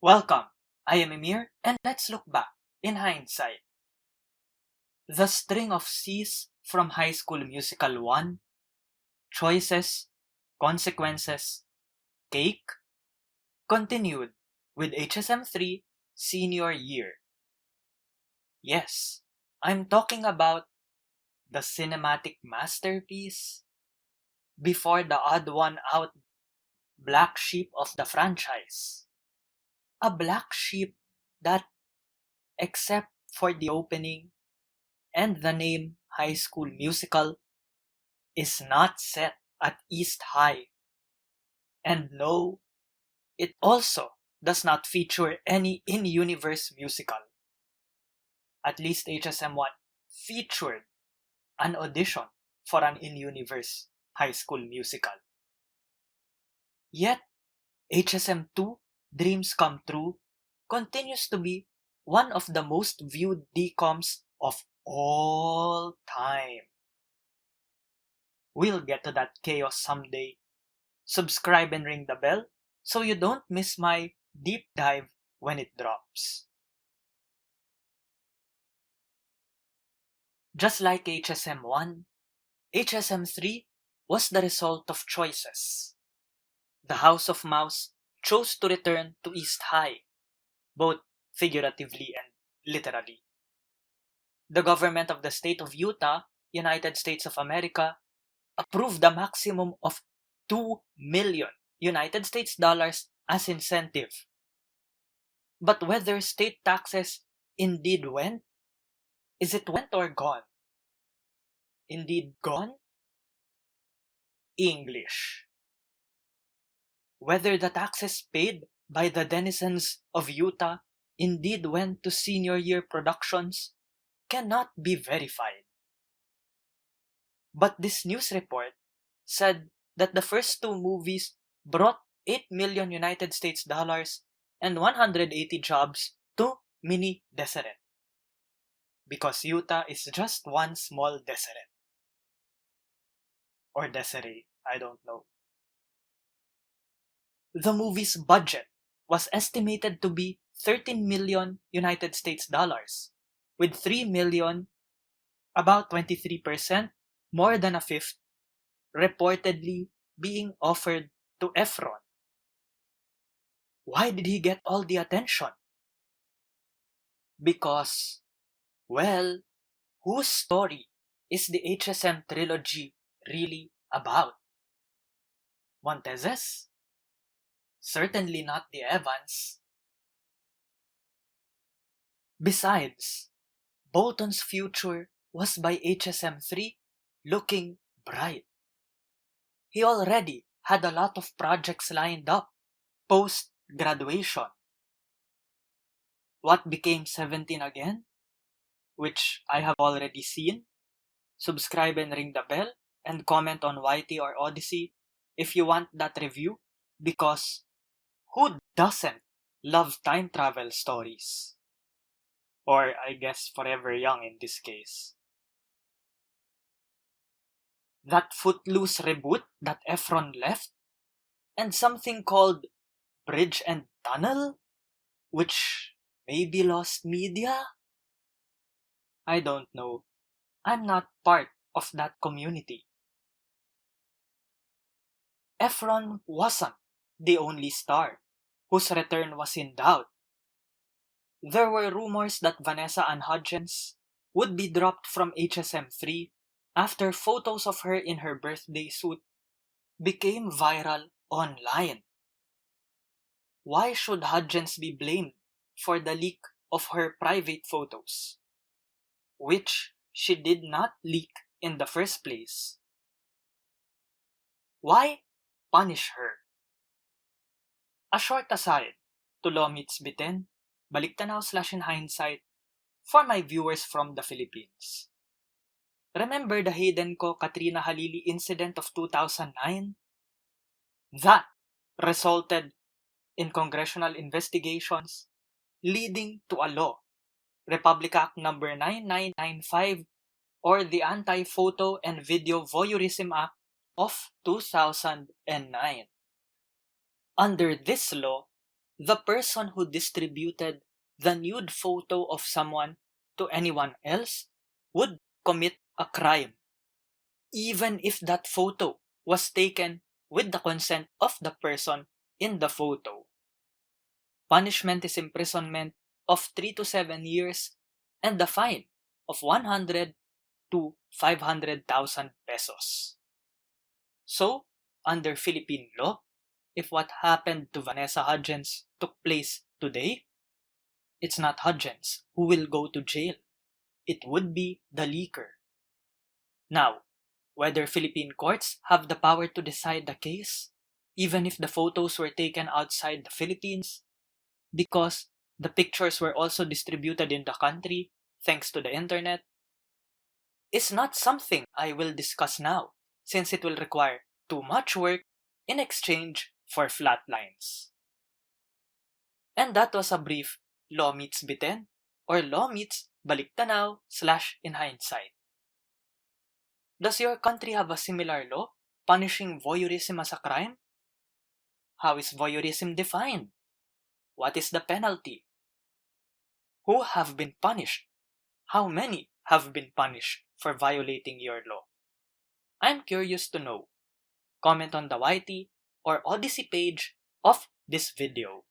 Welcome, I am Emir, and let's look back, in hindsight. The string of C's from High School Musical 1, choices, consequences, cake, continued with HSM 3 senior year. Yes, I'm talking about the cinematic masterpiece before the odd one out black sheep of the franchise. A black sheep that, except for the opening and the name High School Musical, is not set at East High. And no, it also does not feature any in-universe musical. At least HSM1 featured an audition for an in-universe High School Musical. Yet, HSM2 Dreams Come True continues to be one of the most viewed DCOMs of all time. We'll get to that chaos someday. Subscribe and ring the bell so you don't miss my deep dive when it drops. Just like HSM1, HSM3 was the result of choices. The House of Mouse chose to return to East High, both figuratively and literally. The government of the state of Utah, United States of America, approved a maximum of 2 million United States dollars as incentive. But whether state taxes indeed went, is it went or gone? Indeed gone? English. Whether the taxes paid by the denizens of Utah indeed went to senior year productions cannot be verified. But this news report said that the first two movies brought 8 million United States dollars and 180 jobs to Mini Deseret. Because Utah is just one small Deseret. Or Deseret, I don't know. The movie's budget was estimated to be 13 million United States dollars, with 3 million, about 23%, more than a fifth, reportedly being offered to Efron. Why did he get all the attention? Because, well, whose story is the HSM trilogy really about? Montez's? Certainly not the Evans. Besides, Bolton's future was by HSM3 looking bright. He already had a lot of projects lined up post-graduation. What became 17 again? Which I have already seen. Subscribe and ring the bell and comment on YT or Odyssey if you want that review, because who doesn't love time travel stories? Or I guess Forever Young in this case. That Footloose reboot that Efron left, and something called Bridge and Tunnel, which maybe lost media? I don't know. I'm not part of that community. Efron wasn't the only star whose return was in doubt. There were rumors that Vanessa Ann Hudgens would be dropped from HSM3 after photos of her in her birthday suit became viral online. Why should Hudgens be blamed for the leak of her private photos, which she did not leak in the first place? Why punish her? A short aside to Law Meets BTIN, baliktanaw/in hindsight, for my viewers from the Philippines. Remember the Hayden ko Katrina Halili incident of 2009? That resulted in congressional investigations leading to a law, Republic Act No. 9995, or the Anti-Photo and Video Voyeurism Act of 2009. Under this law, the person who distributed the nude photo of someone to anyone else would commit a crime, even if that photo was taken with the consent of the person in the photo. Punishment is imprisonment of 3 to 7 years and the fine of 100 to 500,000 pesos. So, under Philippine law, if what happened to Vanessa Hudgens took place today, it's not Hudgens who will go to jail. It would be the leaker. Now, whether Philippine courts have the power to decide the case, even if the photos were taken outside the Philippines, because the pictures were also distributed in the country thanks to the internet, is not something I will discuss now, since it will require too much work in exchange for flat lines. And that was a brief Law Meets BTIN or Law Meets Baliktanaw / in hindsight. Does your country have a similar law punishing voyeurism as a crime? How is voyeurism defined? What is the penalty? Who have been punished? How many have been punished for violating your law? I'm curious to know. Comment on the YT or Odyssey page of this video.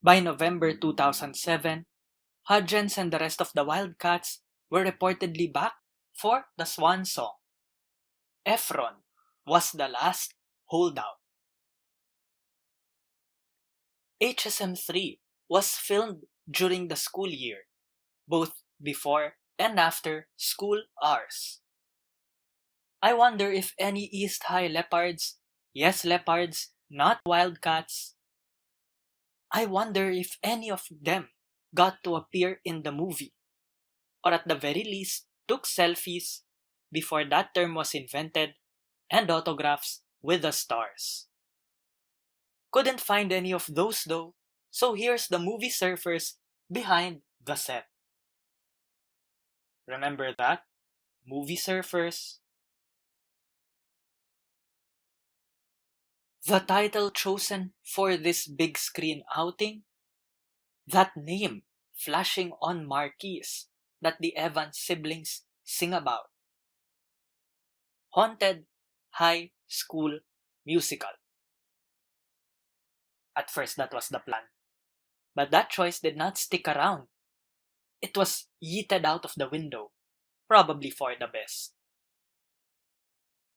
By November 2007, Hudgens and the rest of the Wildcats were reportedly back for the Swan Song. Efron was the last holdout. HSM3 was filmed during the school year, both before and after school hours. I wonder if any East High leopards, yes leopards, not wildcats, I wonder if any of them got to appear in the movie, or at the very least took selfies before that term was invented and autographs with the stars. Couldn't find any of those though, so here's the movie surfers behind the set. Remember that? Movie surfers. The title chosen for this big screen outing? That name flashing on marquees that the Evans siblings sing about. Haunted High School Musical. At first that was the plan. But that choice did not stick around. It was yeeted out of the window, probably for the best.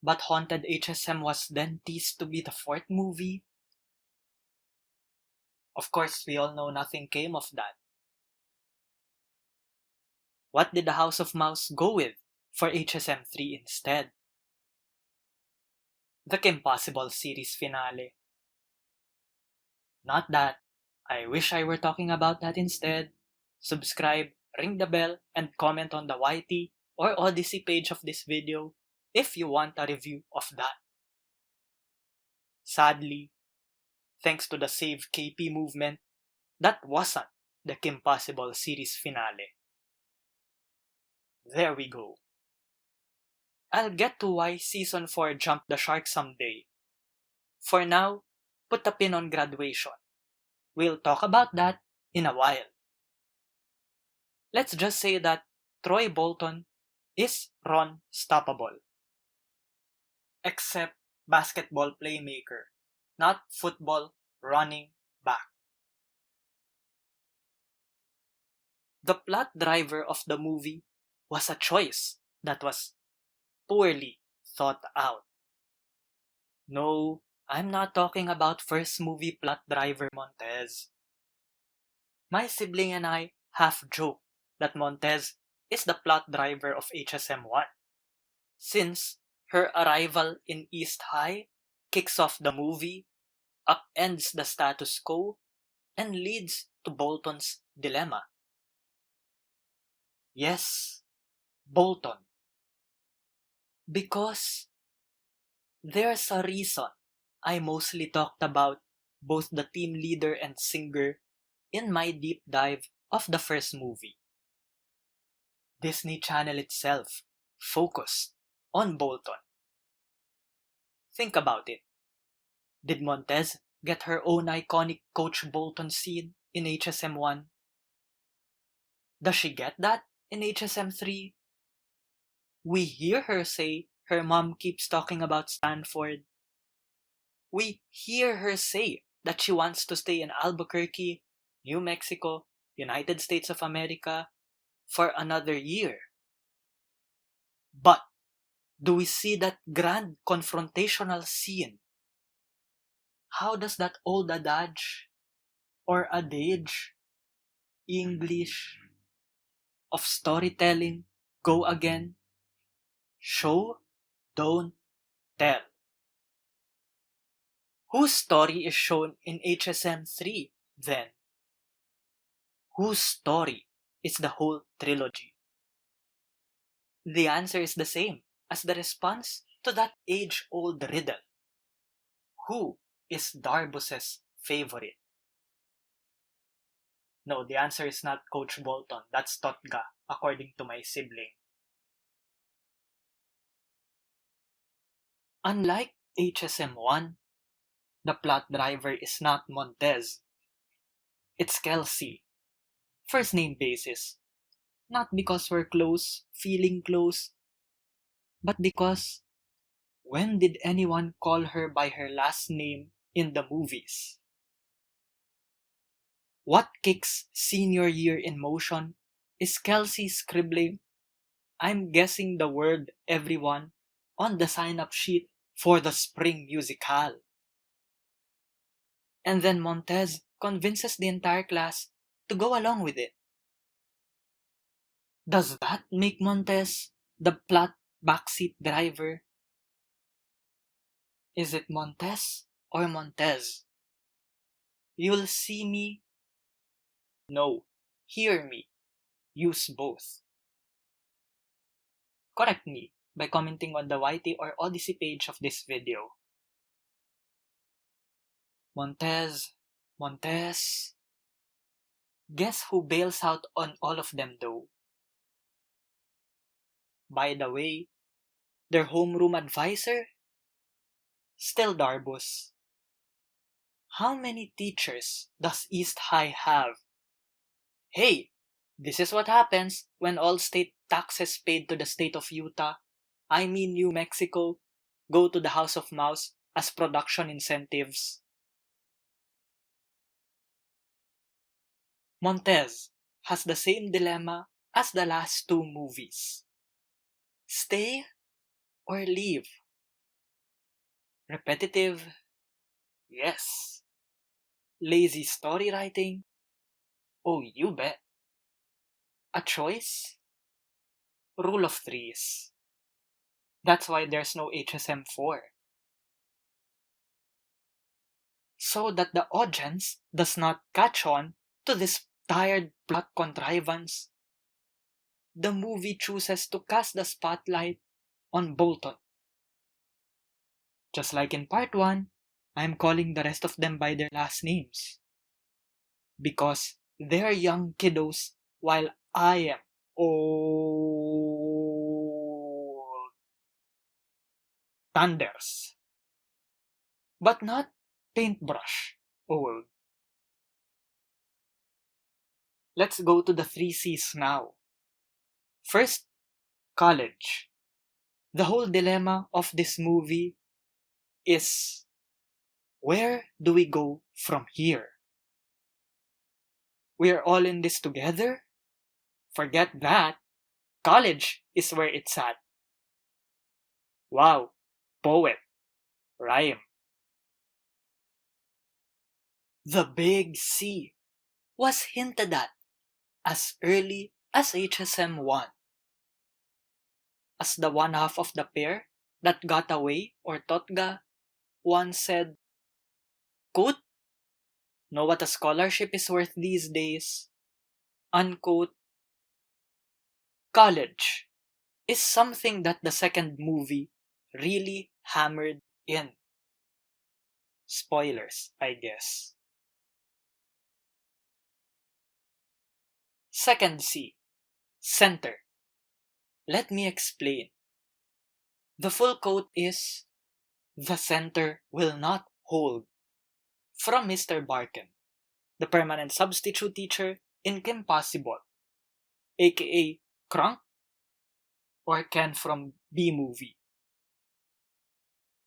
But Haunted HSM was then teased to be the fourth movie. Of course, we all know nothing came of that. What did the House of Mouse go with for HSM3 instead? The Kim Possible series finale. Not that. I wish I were talking about that instead. Subscribe, ring the bell, and comment on the YT or Odyssey page of this video if you want a review of that. Sadly, thanks to the Save KP movement, that wasn't the Kim Possible series finale. There we go. I'll get to why Season 4 jumped the shark someday. For now, put a pin on graduation. We'll talk about that in a while. Let's just say that Troy Bolton is run-stoppable. Except basketball playmaker, not football running back. The plot driver of the movie was a choice that was poorly thought out. No, I'm not talking about first movie plot driver Montez. My sibling and I half joke that Montez is the plot driver of HSM1, since her arrival in East High kicks off the movie, upends the status quo, and leads to Bolton's dilemma. Yes, Bolton. Because there's a reason I mostly talked about both the team leader and singer in my deep dive of the first movie. Disney Channel itself focused on Bolton. Think about it. Did Montez get her own iconic Coach Bolton scene in HSM1? Does she get that in HSM3? We hear her say her mom keeps talking about Stanford. We hear her say that she wants to stay in Albuquerque, New Mexico, United States of America for another year. But do we see that grand confrontational scene? How does that old adage or adage, English, of storytelling go again? Show, don't tell. Whose story is shown in HSM3 then? Whose story is the whole trilogy? The answer is the same as the response to that age-old riddle. Who is Darbus's favorite? No, the answer is not Coach Bolton. That's Totga, according to my sibling. Unlike HSM1, the plot driver is not Montez. It's Kelsey. First name basis. Not because we're close, feeling close, but because when did anyone call her by her last name in the movies? What kicks senior year in motion is Kelsey scribbling, "I'm guessing the word everyone" on the sign-up sheet for the spring musical. And then Montez convinces the entire class to go along with it. Does that make Montez the plot backseat driver? Is it Montez or Montez? You'll see me. No, hear me. Use both. Correct me by commenting on the YT or Odyssey page of this video. Montez. Guess who bails out on all of them though? By the way, their homeroom advisor? Still Darbus. How many teachers does East High have? Hey, this is what happens when all state taxes paid to the state of Utah, I mean New Mexico, go to the House of Mouse as production incentives. Montez has the same dilemma as the last two movies. Stay or leave? Repetitive? Yes. Lazy story writing? Oh, you bet. A choice? Rule of threes. That's why there's no HSM4. So that the audience does not catch on to this tired plot contrivance, the movie chooses to cast the spotlight on Bolton. Just like in part 1, I'm calling the rest of them by their last names. Because they're young kiddos while I am old thunders. But not paintbrush old. Let's go to the 3 C's now. First, college. The whole dilemma of this movie is, where do we go from here? We're all in this together? Forget that. College is where it's at. Wow, poet, rhyme. The big C was hinted at as early as HSM1. As the one half of the pair that got away, or Totga, once said, quote, "Know what a scholarship is worth these days?" Unquote. College is something that the second movie really hammered in. Spoilers, I guess. Second C, center. Let me explain. The full quote is, "The center will not hold. From Mr. Barken, the permanent substitute teacher in Kim Possible, aka Krunk or Ken from B-Movie.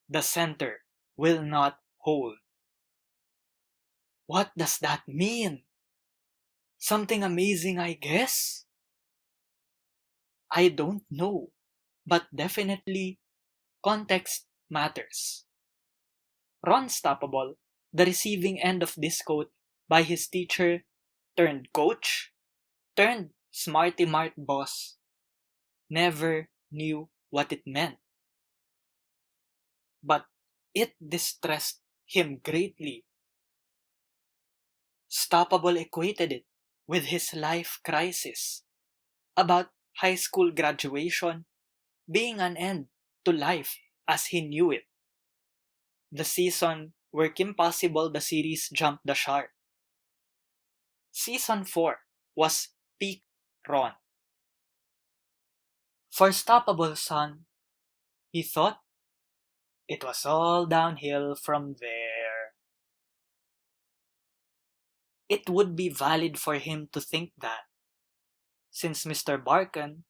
The center will not hold. What does that mean? Something amazing, I guess? I don't know, but definitely context matters. Ron Stoppable, the receiving end of this quote by his teacher turned coach, turned smarty mart boss, never knew what it meant. But it distressed him greatly. Stoppable equated it with his life crisis about high school graduation being an end to life as he knew it. The season where Kim Possible the series jumped the shark. Season 4 was peak Ron. For Stoppable's son, he thought it was all downhill from there. It would be valid for him to think that, since Mr. Barkan,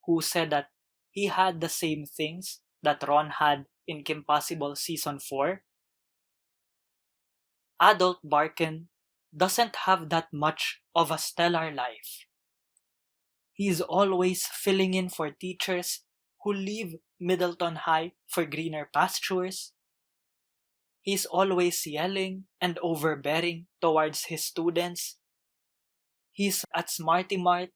who said that he had the same things that Ron had in Kim Possible Season 4, adult Barkan doesn't have that much of a stellar life. He's always filling in for teachers who leave Middleton High for greener pastures. He's always yelling and overbearing towards his students. He's at Smarty Mart.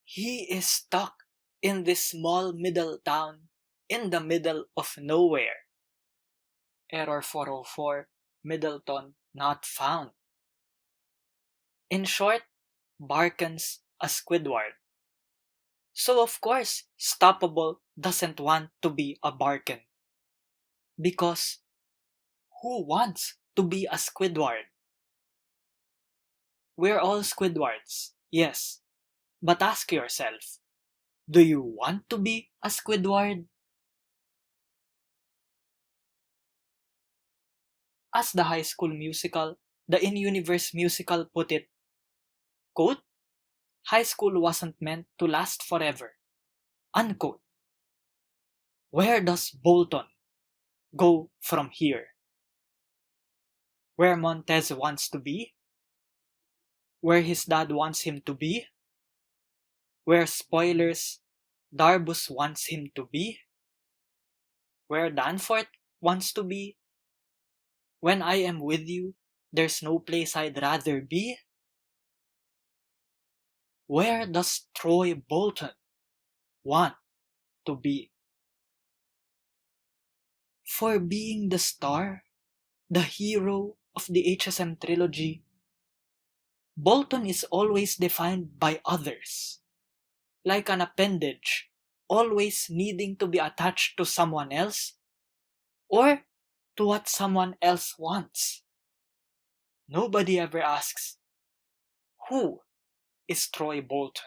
He is stuck in this small middle town in the middle of nowhere. Error 404, Middleton not found. In short, Barkan's a Squidward. So of course, Stoppable doesn't want to be a Barkan. Because who wants to be a Squidward? We're all Squidwards, yes. But ask yourself, do you want to be a Squidward? As the High School Musical, the In-Universe Musical put it, quote, high school wasn't meant to last forever, unquote. Where does Bolton go from here? Where Montez wants to be? Where his dad wants him to be? Where, spoilers, Darbus wants him to be? Where Danforth wants to be? When I am with you, there's no place I'd rather be? Where does Troy Bolton want to be? For being the star, the hero of the HSM trilogy, Bolton is always defined by others, like an appendage, always needing to be attached to someone else, or to what someone else wants. Nobody ever asks, who is Troy Bolton?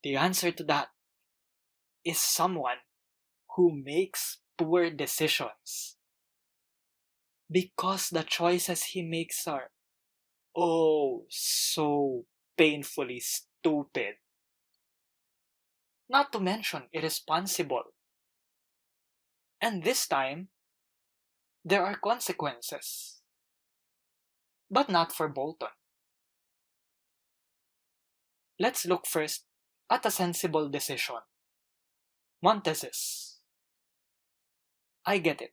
The answer to that is someone who makes poor decisions. Because the choices he makes are, oh, so painfully stupid. Not to mention irresponsible. And this time, there are consequences. But not for Bolton. Let's look first at a sensible decision. Montez's. I get it.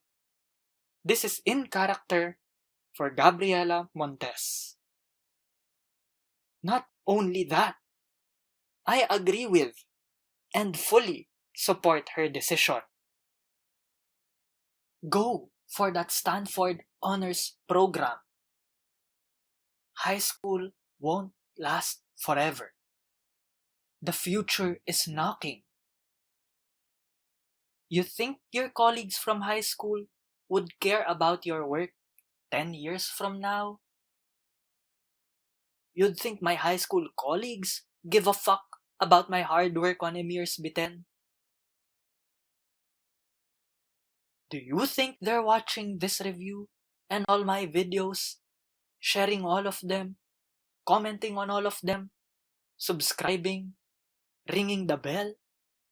This is in character for Gabriela Montez. Not only that, I agree with and fully support her decision. Go for that Stanford Honors Program. High school won't last forever. The future is knocking. You think your colleagues from high school would care about your work 10 years from now? You'd think my high school colleagues give a fuck about my hard work on Emir's BTIN? Do you think they're watching this review and all my videos, sharing all of them, commenting on all of them, subscribing, ringing the bell,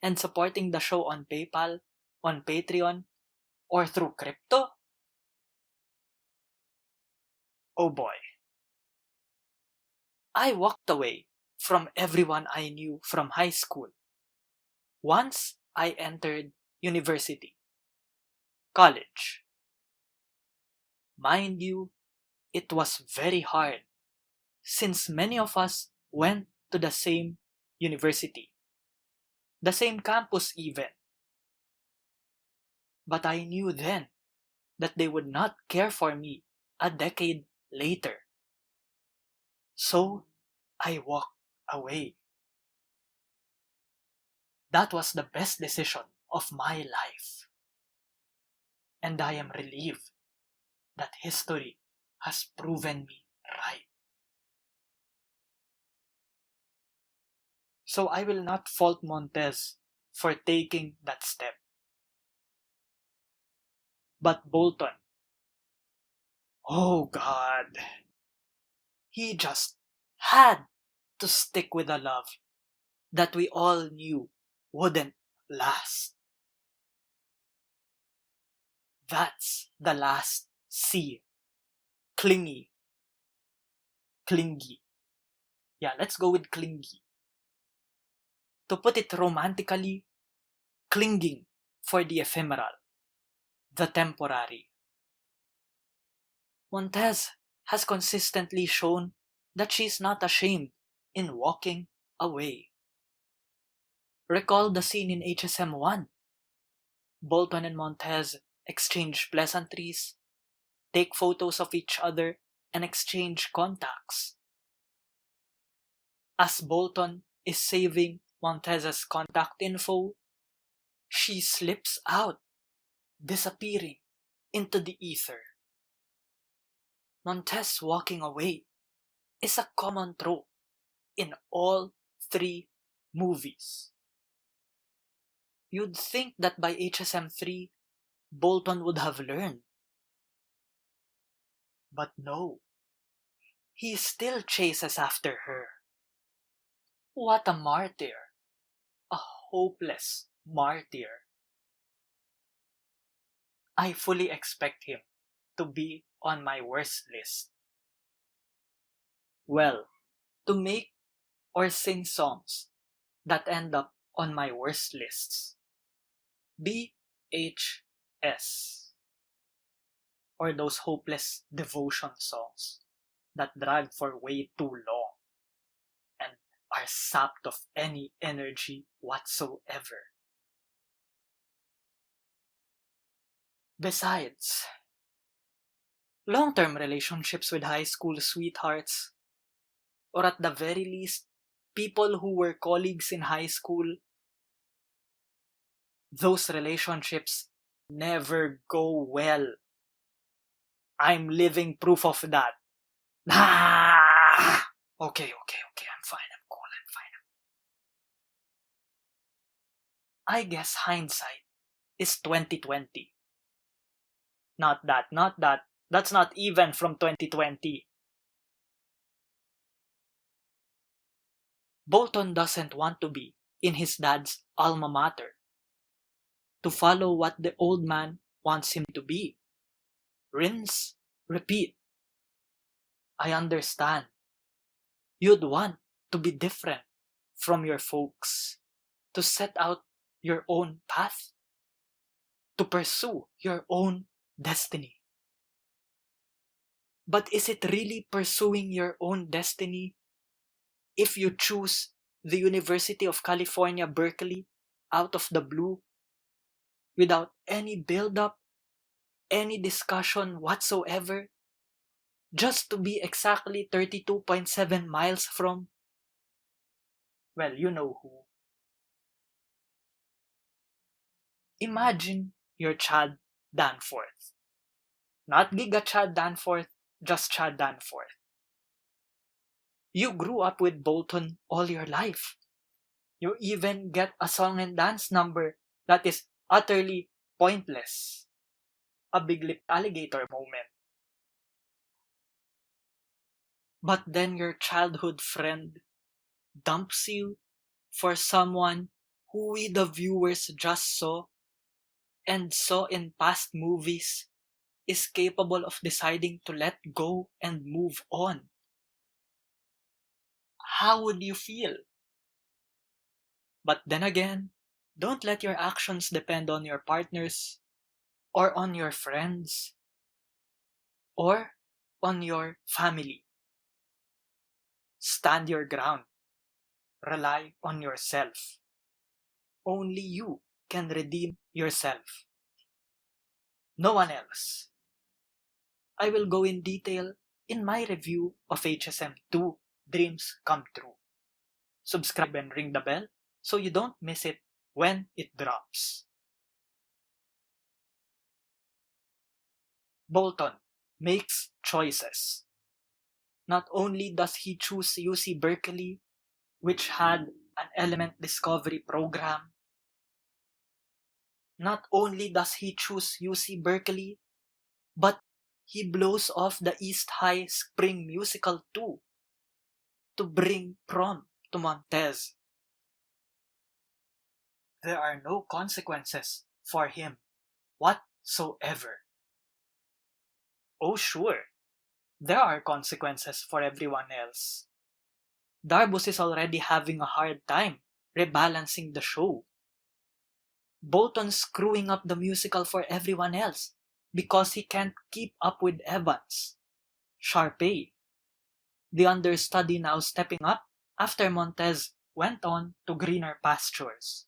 and supporting the show on PayPal, on Patreon, or through crypto? Oh boy. I walked away from everyone I knew from high school. Once I entered university, college. Mind you, it was very hard since many of us went to the same university, the same campus even. But I knew then that they would not care for me a decade later. So I walked away. That was the best decision of my life. And I am relieved that history has proven me right. So I will not fault Montez for taking that step. But Bolton, oh God, he just had to stick with a love that we all knew wouldn't last. That's the last C. Clingy. Clingy. Yeah, let's go with clingy. To put it romantically, clinging for the ephemeral, the temporary. Montez has consistently shown that she's not ashamed in walking away. Recall the scene in HSM 1. Bolton and Montez exchange pleasantries, take photos of each other, and exchange contacts. As Bolton is saving Montez's contact info, she slips out, disappearing into the ether. Montez walking away is a common trope in all three movies. You'd think that by HSM 3, Bolton would have learned. But no, he still chases after her. What a martyr! A hopeless martyr. I fully expect him to be on my worst list. Well, to make or sing songs that end up on my worst lists. BHS. Or those hopeless devotion songs that drag for way too long and are sapped of any energy whatsoever. Besides, long-term relationships with high school sweethearts, or at the very least, people who were colleagues in high school, those relationships never go well. I'm living proof of that. Okay, I'm fine, I'm cool, I'm fine. I guess hindsight is 2020. Not that. That's not even from 2020. Bolton doesn't want to be in his dad's alma mater, to follow what the old man wants him to be. Rinse, repeat. I understand. You'd want to be different from your folks, to set out your own path, to pursue your own destiny. But is it really pursuing your own destiny if you choose the University of California, Berkeley, out of the blue, without any build-up, any discussion whatsoever, just to be exactly 32.7 miles from, well, you know who. Imagine you're Chad Danforth. Not Giga Chad Danforth, just Chad Danforth. You grew up with Bolton all your life. You even get a song and dance number that is utterly pointless. a big lip alligator moment. But then your childhood friend dumps you for someone who we the viewers just saw and saw in past movies is capable of deciding to let go and move on. How would you feel? But then again, don't let your actions depend on your partners or on your friends or on your family. Stand your ground. Rely on yourself. Only you can redeem yourself. No one else. I will go in detail in my review of HSM2 Dreams Come True. Subscribe and ring the bell so you don't miss it when it drops. Bolton makes choices. Not only does he choose UC Berkeley, which had an element discovery program, not only does he choose UC Berkeley, but he blows off the East High Spring Musical too to bring prom to Montez. There are no consequences for him whatsoever. Oh sure, there are consequences for everyone else. Darbus is already having a hard time rebalancing the show. Bolton's screwing up the musical for everyone else because he can't keep up with Evans. Sharpay, the understudy, now stepping up after Montez went on to greener pastures.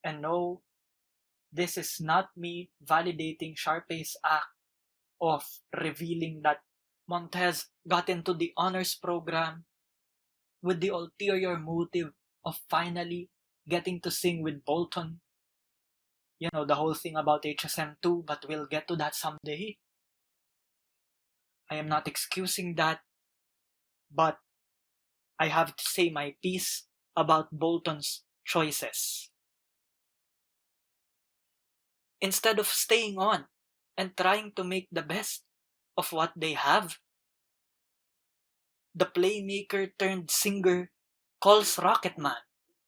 And no, this is not me validating Sharpay's act of revealing that Montez got into the honors program with the ulterior motive of finally getting to sing with Bolton. You know, the whole thing about HSM2, but we'll get to that someday. I am not excusing that, but I have to say my piece about Bolton's choices. Instead of staying on and trying to make the best of what they have, the playmaker turned singer calls Rocketman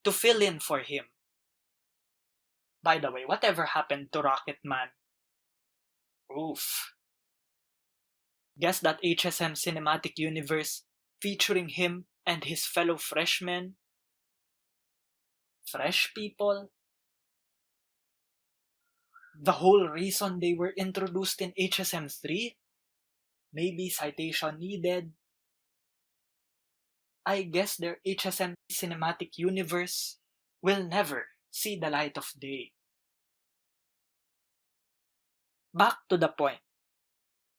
to fill in for him. By the way, whatever happened to Rocketman? Oof. Guess that HSM cinematic universe featuring him and his fellow freshmen? Fresh people? The whole reason they were introduced in HSM3? Maybe citation needed? I guess their HSM cinematic universe will never see the light of day. Back to the point.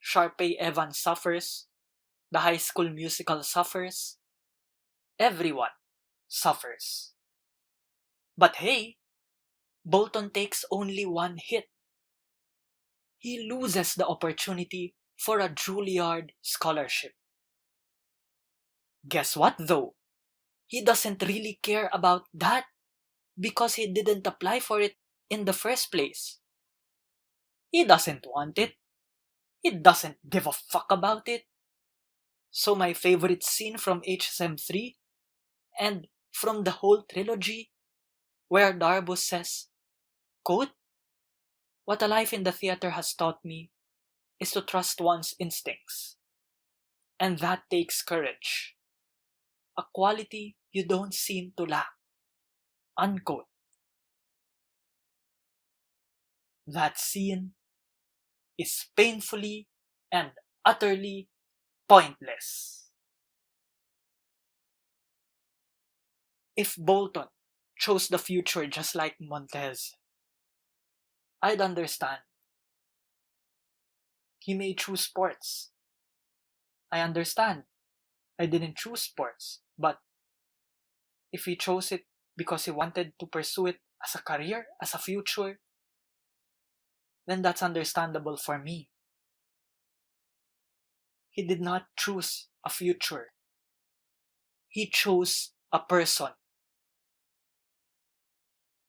Sharpay Evans suffers. The High School Musical suffers. Everyone suffers. But hey, Bolton takes only one hit. He loses the opportunity for a Juilliard scholarship. Guess what though? He doesn't really care about that because he didn't apply for it in the first place. He doesn't want it. He doesn't give a fuck about it. So my favorite scene from HSM3 and from the whole trilogy, where Darbus says, quote, "What a life in the theater has taught me is to trust one's instincts. And that takes courage. A quality you don't seem to lack." Unquote. That scene is painfully and utterly pointless. If Bolton chose the future just like Montez, I'd understand. He may choose sports. I understand. I didn't choose sports, but if he chose it because he wanted to pursue it as a career, as a future, then that's understandable for me. He did not choose a future. He chose a person.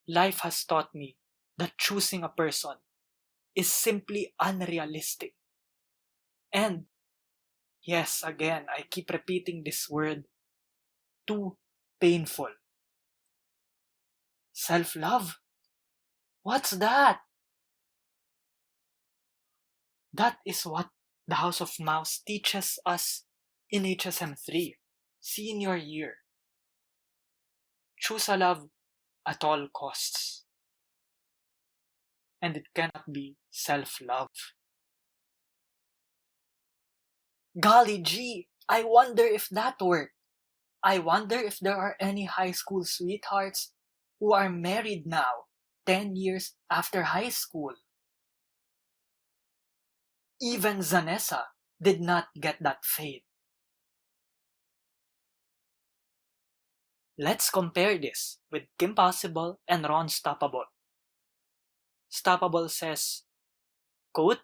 Life has taught me that choosing a person is simply unrealistic. And yes, again, I keep repeating this word, too painful. Self-love? What's that? That is what the House of Mouse teaches us in HSM3, senior year. Choose a love at all costs. And it cannot be self-love. Golly gee, I wonder if that worked. I wonder if there are any high school sweethearts who are married now, 10 years after high school. Even Zanessa did not get that fate. Let's compare this with Kim Possible and Ron Stoppable. Stoppable says, quote,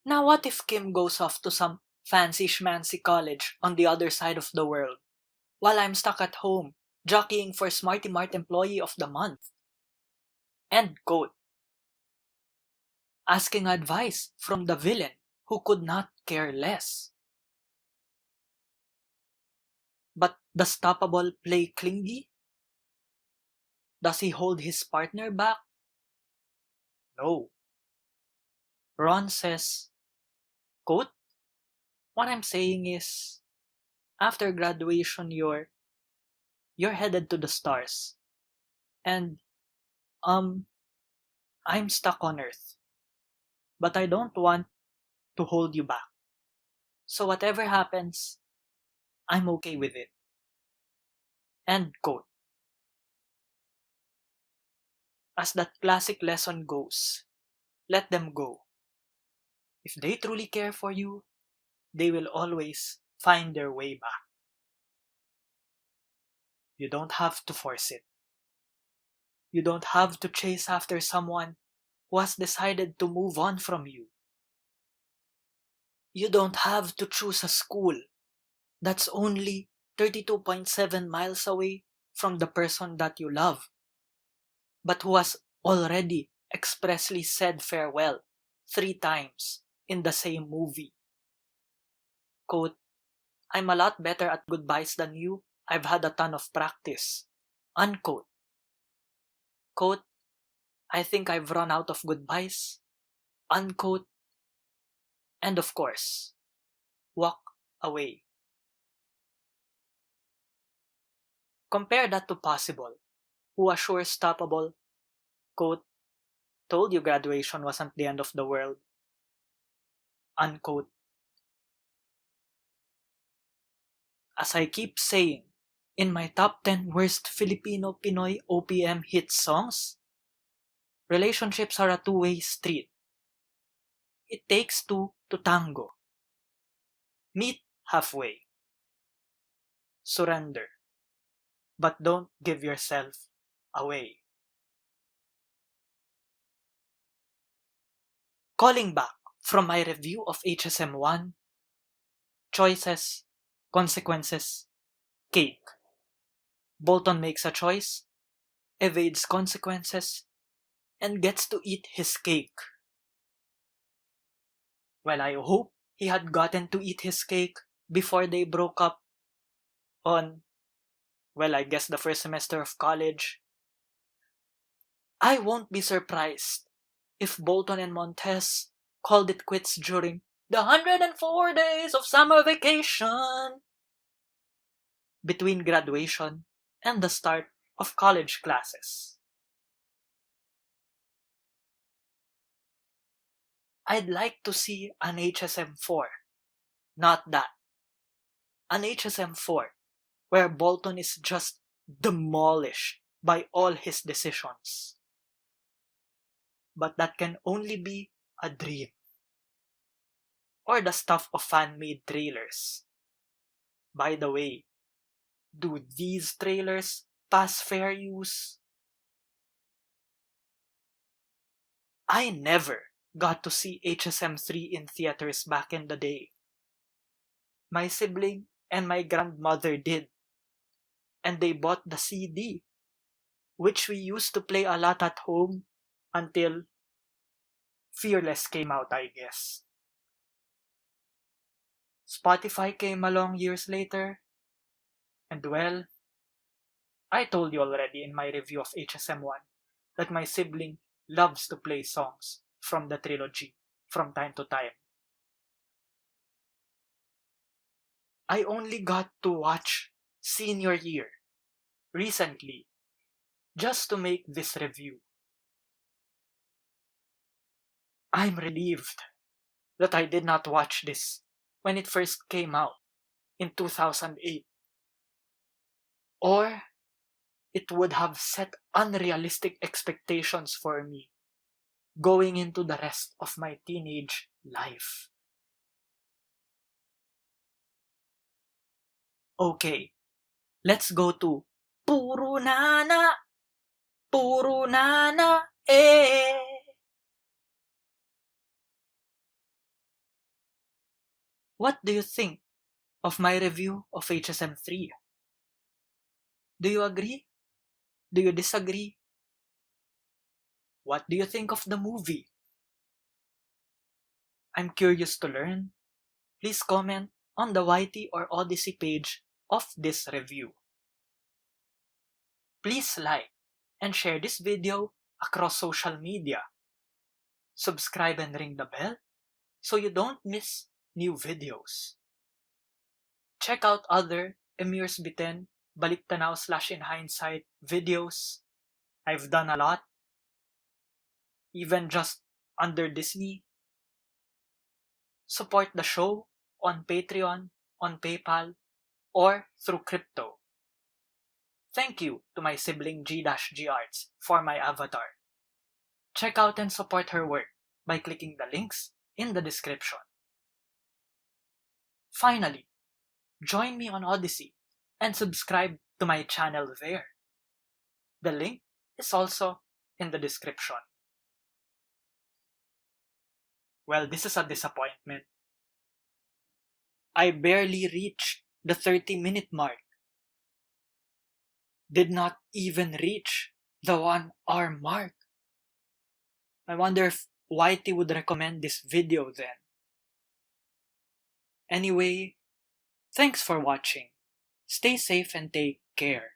"Now what if Kim goes off to some fancy schmancy college on the other side of the world, while I'm stuck at home, jockeying for Smarty Mart Employee of the Month?" End quote. Asking advice from the villain who could not care less. But does Stoppable play Clingy? Does he hold his partner back? No. Ron says, quote, "What I'm saying is, after graduation you're headed to the stars. And, I'm stuck on Earth. But I don't want to hold you back. So whatever happens, I'm okay with it." End quote. As that classic lesson goes, let them go. If they truly care for you, they will always find their way back. You don't have to force it. You don't have to chase after someone who has decided to move on from you. You don't have to choose a school that's only 32.7 miles away from the person that you love, but who has already expressly said farewell 3 times in the same movie. Quote, "I'm a lot better at goodbyes than you. I've had a ton of practice." Unquote. Quote, "I think I've run out of goodbyes." Unquote. And of course, walk away. Compare that to Possible, who assures Stoppable, quote, "Told you graduation wasn't the end of the world." Unquote. As I keep saying, in my top 10 worst Filipino Pinoy OPM hit songs, relationships are a two-way street. It takes two to tango. Meet halfway. Surrender. But don't give yourself away. Calling back from my review of HSM1, choices, consequences, cake. Bolton makes a choice, evades consequences, and gets to eat his cake. Well, I hope he had gotten to eat his cake before they broke up on, well, I guess the first semester of college. I won't be surprised if Bolton and Montez called it quits during the 104 days of summer vacation between graduation and the start of college classes. I'd like to see an HSM4, not that. An HSM4 where Bolton is just demolished by all his decisions. But that can only be a dream. Or the stuff of fan-made trailers. By the way, do these trailers pass fair use? I never got to see HSM3 in theaters back in the day. My sibling and my grandmother did. And they bought the CD, which we used to play a lot at home until Fearless came out, I guess. Spotify came along years later, and well, I told you already in my review of HSM1 that my sibling loves to play songs from the trilogy from time to time. I only got to watch senior year recently just to make this review. I'm relieved that I did not watch this when it first came out in 2008, or it would have set unrealistic expectations for me going into the rest of my teenage life. Okay, let's go to Puro Nana, Puro Nana, eh. What do you think of my review of HSM3? Do you agree? Do you disagree? What do you think of the movie? I'm curious to learn. Please comment on the YT or Odyssey page of this review. Please like and share this video across social media. Subscribe and ring the bell so you don't miss new videos. Check out other Emir's BTIN Balik Tanaw / in hindsight videos. I've done a lot, even just under Disney. Support the show on Patreon, on PayPal, or through crypto. Thank you to my sibling G-G Arts for my avatar. Check out and support her work by clicking the links in the description. Finally, join me on Odyssey and subscribe to my channel there. The link is also in the description. Well, this is a disappointment. I barely reached the 30-minute mark. Did not even reach the 1 hour mark. I wonder if YT would recommend this video then. Anyway, thanks for watching. Stay safe and take care.